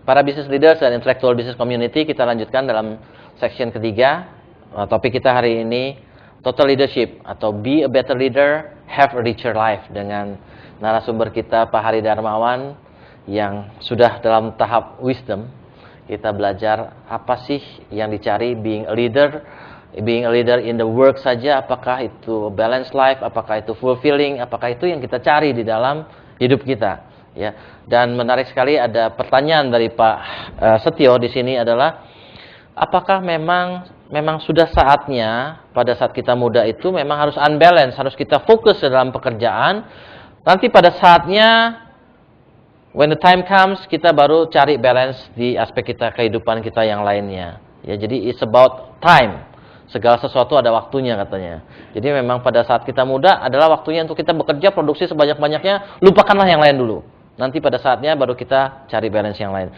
Para business leaders dan intellectual business community, kita lanjutkan dalam section ketiga. Topik kita hari ini, total leadership atau be a better leader, have a richer life, dengan narasumber kita Pak Hari Darmawan yang sudah dalam tahap wisdom. Kita belajar apa sih yang dicari being a leader in the work saja, apakah itu balanced life, apakah itu fulfilling, apakah itu yang kita cari di dalam hidup kita, ya. Dan menarik sekali ada pertanyaan dari Pak Setio di sini adalah, apakah memang sudah saatnya pada saat kita muda itu memang harus unbalance, harus kita fokus dalam pekerjaan, nanti pada saatnya when the time comes, kita baru cari balance di aspek kita, kehidupan kita yang lainnya. Ya, jadi it's about time. Segala sesuatu ada waktunya katanya. Jadi memang pada saat kita muda adalah waktunya untuk kita bekerja, produksi sebanyak-banyaknya, lupakanlah yang lain dulu. Nanti pada saatnya baru kita cari balance yang lain.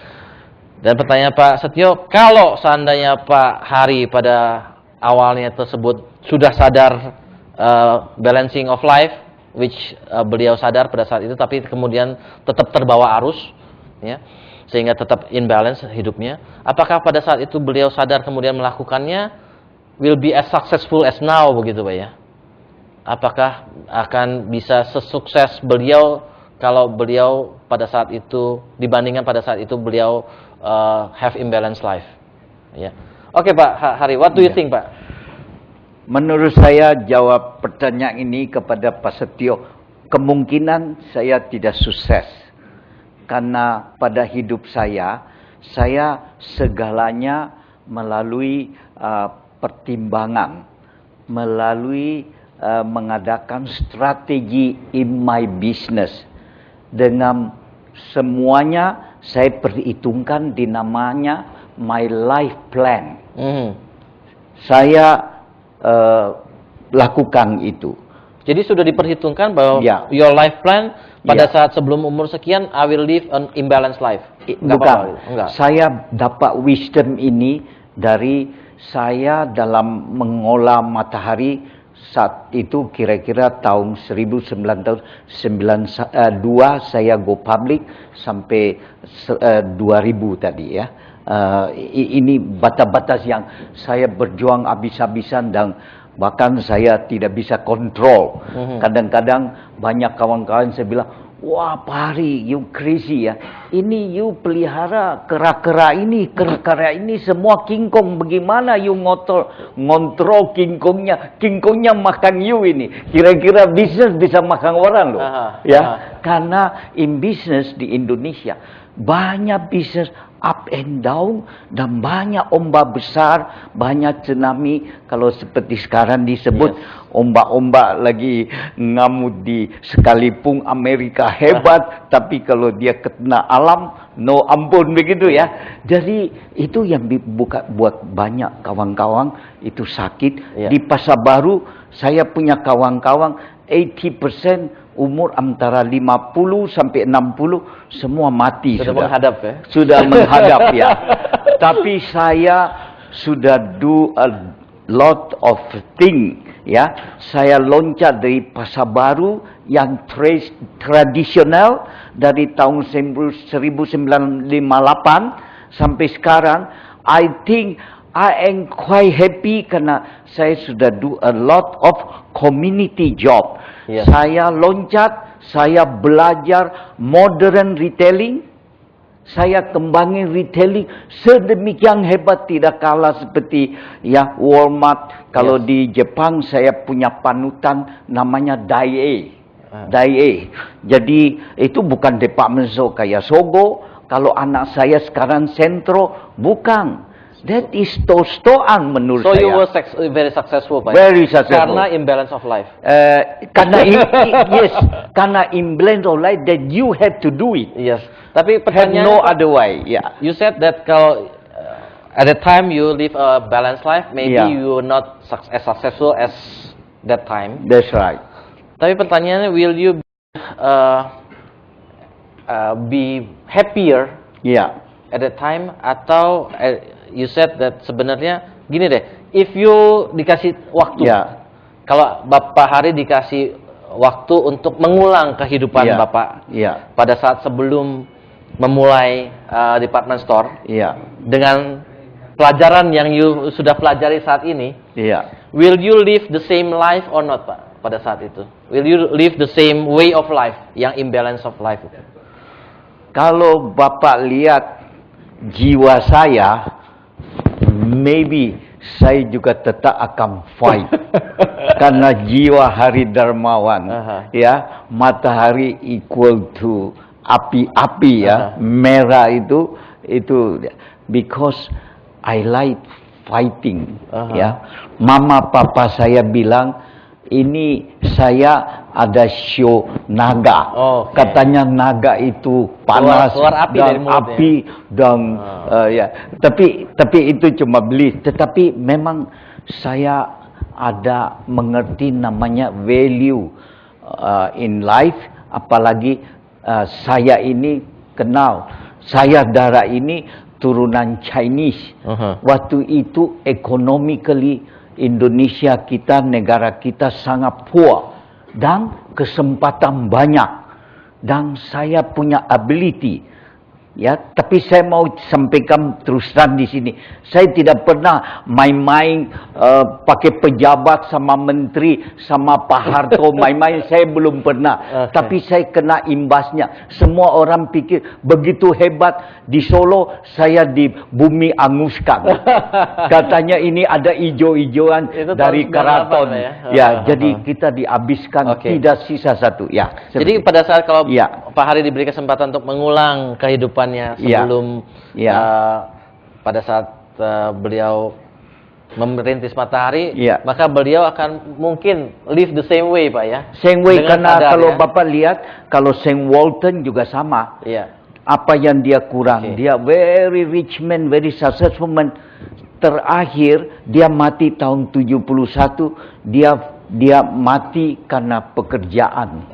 Dan pertanyaan Pak Setio, kalau seandainya Pak Hari pada awalnya tersebut sudah sadar balancing of life, which beliau sadar pada saat itu, tapi kemudian tetap terbawa arus, ya, sehingga tetap imbalance hidupnya. Apakah pada saat itu beliau sadar kemudian melakukannya, will be as successful as now, begitu Pak ya? Apakah akan bisa sesukses beliau kalau beliau pada saat itu dibandingkan pada saat itu beliau have imbalanced life? Ya. Oke Pak Hari, what do you think Pak? Menurut saya jawab pertanyaan ini kepada Pak Setio, kemungkinan saya tidak sukses. Karena pada hidup saya segalanya melalui pertimbangan, melalui mengadakan strategi in my business. Dengan semuanya saya perhitungkan di namanya my life plan. Saya lakukan itu. Jadi sudah diperhitungkan bahwa ya, your life plan pada saat sebelum umur sekian, I will live an imbalanced life. Bukan. Saya dapat wisdom ini dari saya dalam mengolah matahari saat itu kira-kira tahun 1992 saya go public sampai 2000 tadi ya. Ini batas-batas yang saya berjuang habis-habisan dan bahkan saya tidak bisa kontrol. Kadang-kadang banyak kawan-kawan saya bilang, wah Pak Hari, you crazy ya. Ini you pelihara kera-kera ini semua kingkong. Bagaimana you ngontrol kingkongnya? Kingkongnya makan you ini. Kira-kira bisnis bisa makan orang loh. Karena in business di Indonesia banyak bisnis up and down dan banyak ombak besar, banyak tsunami. Kalau seperti sekarang disebut ombak-ombak lagi ngamut di sekalipun Amerika hebat, tapi kalau dia kena alam, no ampun begitu ya. Jadi itu yang buat banyak kawan-kawan itu sakit. Di Pasar Baru saya punya kawan-kawan 80% umur antara 50 sampai 60 semua mati sudah menghadap ya. Sudah menghadap ya. Tapi saya sudah do a lot of thing ya. Saya loncat dari Pasar Baru yang tradisional dari tahun 1958 sampai sekarang. I think I am quite happy karena saya sudah do a lot of community job. Saya loncat, saya belajar modern retailing, saya kembangin retailing sedemikian hebat, tidak kalah seperti ya Walmart. Kalau di Jepang saya punya panutan namanya Daiei. Jadi itu bukan department store kayak Sogo. Kalau anak saya sekarang Sentro, bukan. That is tostoan menurut saya. So you were very successful, Pak. Very successful. Karena imbalance of life. Karena imbalance of life that you have to do it. Yes. Tapi pertanyaannya, no other way. Yeah. You said that kalau at that time you live a balanced life, maybe you were not as successful as that time. That's right. Tapi pertanyaannya, will you be happier? At that time, atau you said that sebenarnya gini deh, if you dikasih waktu, kalau Bapak Hari dikasih waktu untuk mengulang kehidupan Bapak pada saat sebelum memulai department store dengan pelajaran yang you sudah pelajari saat ini. Will you live the same life or not, Pak? Pada saat itu, will you live the same way of life, yang imbalance of life itu? Kalau Bapak lihat jiwa saya, maybe saya juga tetap akan fight. Karena jiwa Hari Darmawan, matahari equal to api-api merah itu because I like fighting. Mama papa saya bilang, ini saya ada show naga. Katanya naga itu panas, keluar api dari mulut, Tapi itu cuma beli. Tetapi memang saya ada mengerti namanya value in life. Apalagi saya ini kenal, saya darah ini turunan Chinese. Waktu itu economically Indonesia kita, negara kita sangat poor dan kesempatan banyak, dan saya punya ability. Tapi saya mau sampaikan terus terang di sini, saya tidak pernah main-main pakai pejabat sama menteri sama Pak Harto main-main, saya belum pernah. Tapi saya kena imbasnya. Semua orang pikir begitu hebat di Solo, saya di bumi anguskan. Katanya ini ada ijo-ijoan dari keraton. Jadi kita dihabiskan, tidak sisa satu. Jadi pada saat kalau Pak Hari diberi kesempatan untuk mengulang kehidupan sebelum pada saat beliau merintis Matahari, maka beliau akan mungkin live the same way, Pak, ya. Same way, karena kalau Bapak lihat, kalau Sam Walton juga sama. Apa yang dia kurang, dia very rich man, very successful man. Terakhir dia mati tahun 71, dia mati karena pekerjaan.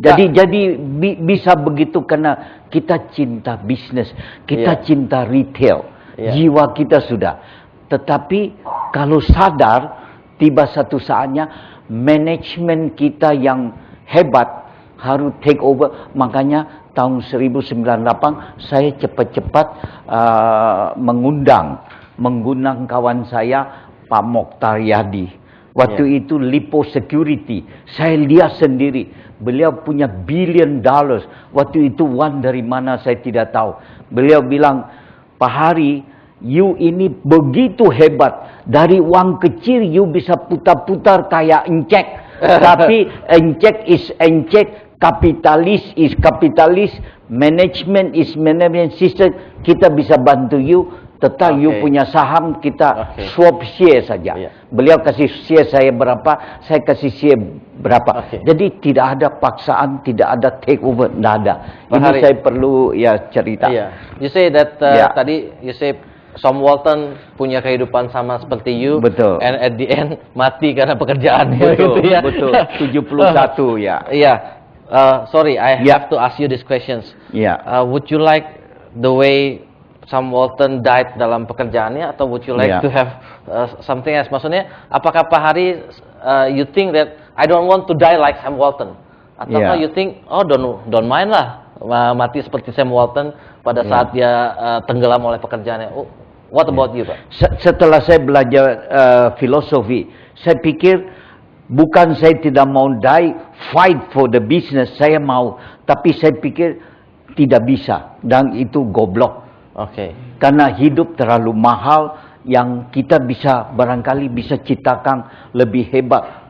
Jadi bisa begitu karena kita cinta bisnis, kita cinta retail, jiwa kita sudah. Tetapi kalau sadar, tiba satu saatnya manajemen kita yang hebat harus take over. Makanya tahun 1998 saya cepat-cepat mengundang kawan saya Pak Mokhtar Yadi. Waktu itu Lipo Security, saya lihat sendiri, beliau punya $1 billion. Waktu itu uang dari mana saya tidak tahu. Beliau bilang, Pak Hari, you ini begitu hebat. Dari uang kecil you bisa putar-putar kayak encek. Tapi encek is encek, kapitalis is kapitalis, management is management system. Kita bisa bantu you. Tetap you punya saham, kita swap share saja. Beliau kasih share saya berapa, saya kasih share berapa. Jadi tidak ada paksaan, tidak ada take over, tidak ada. Ini saya perlu cerita. You say that tadi you say Sam Walton punya kehidupan sama seperti you. Betul. And at the end mati karena pekerjaan. Betul, gitu, betul. 71 sorry, I have to ask you these questions. Would you like the way Sam Walton died dalam pekerjaannya, atau would you like to have something else? Maksudnya, apakah Pak Hari you think that I don't want to die like Sam Walton, atau you think don't mind lah mati seperti Sam Walton pada saat dia tenggelam oleh pekerjaannya? What about you, Pak? Setelah saya belajar filosofi, saya pikir bukan saya tidak mau die, fight for the business, saya mau, tapi saya pikir tidak bisa, dan itu goblok. Karena hidup terlalu mahal, yang kita bisa barangkali bisa ciptakan lebih hebat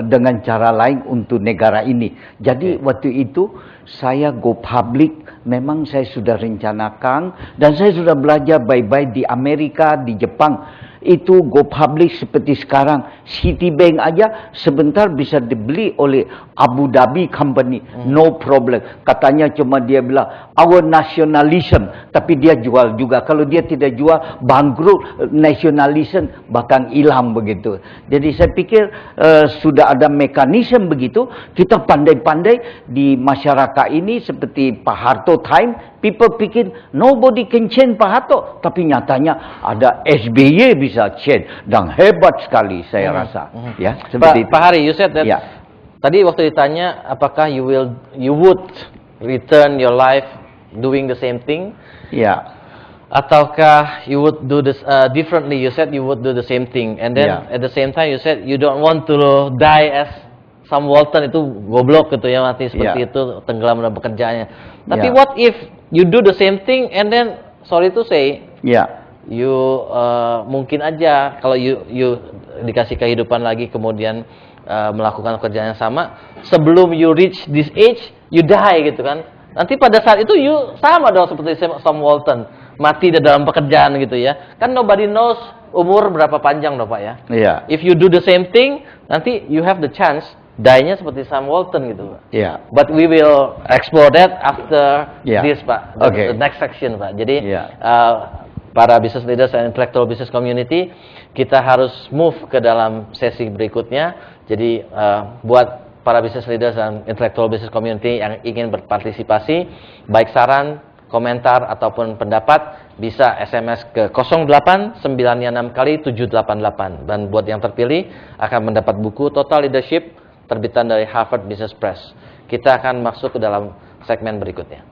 dengan cara lain untuk negara ini. Jadi waktu itu saya go public, memang saya sudah rencanakan, dan saya sudah belajar baik-baik di Amerika, di Jepang. Itu go public seperti sekarang. Citibank aja sebentar bisa dibeli oleh Abu Dhabi company. No problem. Katanya cuma dia bilang, our nationalism. Tapi dia jual juga. Kalau dia tidak jual, bangkrut, nationalism bahkan hilang begitu. Jadi saya pikir sudah ada mekanisme begitu. Kita pandai-pandai di masyarakat ini seperti Pak Harto time. People pikir nobody can change Pak Harto, tapi nyatanya ada SBY bisa change, dan hebat sekali saya rasa. Pak Hari, you said that Tadi waktu ditanya apakah you would return your life doing the same thing? Ya. Ataukah you would do this differently? You said you would do the same thing, and then at the same time you said you don't want to die as Sam Walton, itu goblok gitu ya, mati seperti itu, tenggelam dalam pekerjaannya. Tapi what if you do the same thing and then sorry to say, you mungkin aja kalau you dikasih kehidupan lagi kemudian melakukan pekerjaan yang sama, sebelum you reach this age you die gitu kan. Nanti pada saat itu you sama dong seperti Sam Walton, mati dalam pekerjaan gitu ya. Kan nobody knows umur berapa panjang dong Pak ya. If you do the same thing, nanti you have the chance die-nya seperti Sam Walton gitu Pak. But we will explore that after this Pak, the next section Pak. Jadi para business leaders dan intellectual business community, kita harus move ke dalam sesi berikutnya. Jadi buat para business leaders dan intellectual business community yang ingin berpartisipasi, baik saran, komentar ataupun pendapat, bisa SMS ke 0896 dan buat yang terpilih akan mendapat buku Total Leadership terbitan dari Harvard Business Press. Kita akan masuk ke dalam segmen berikutnya.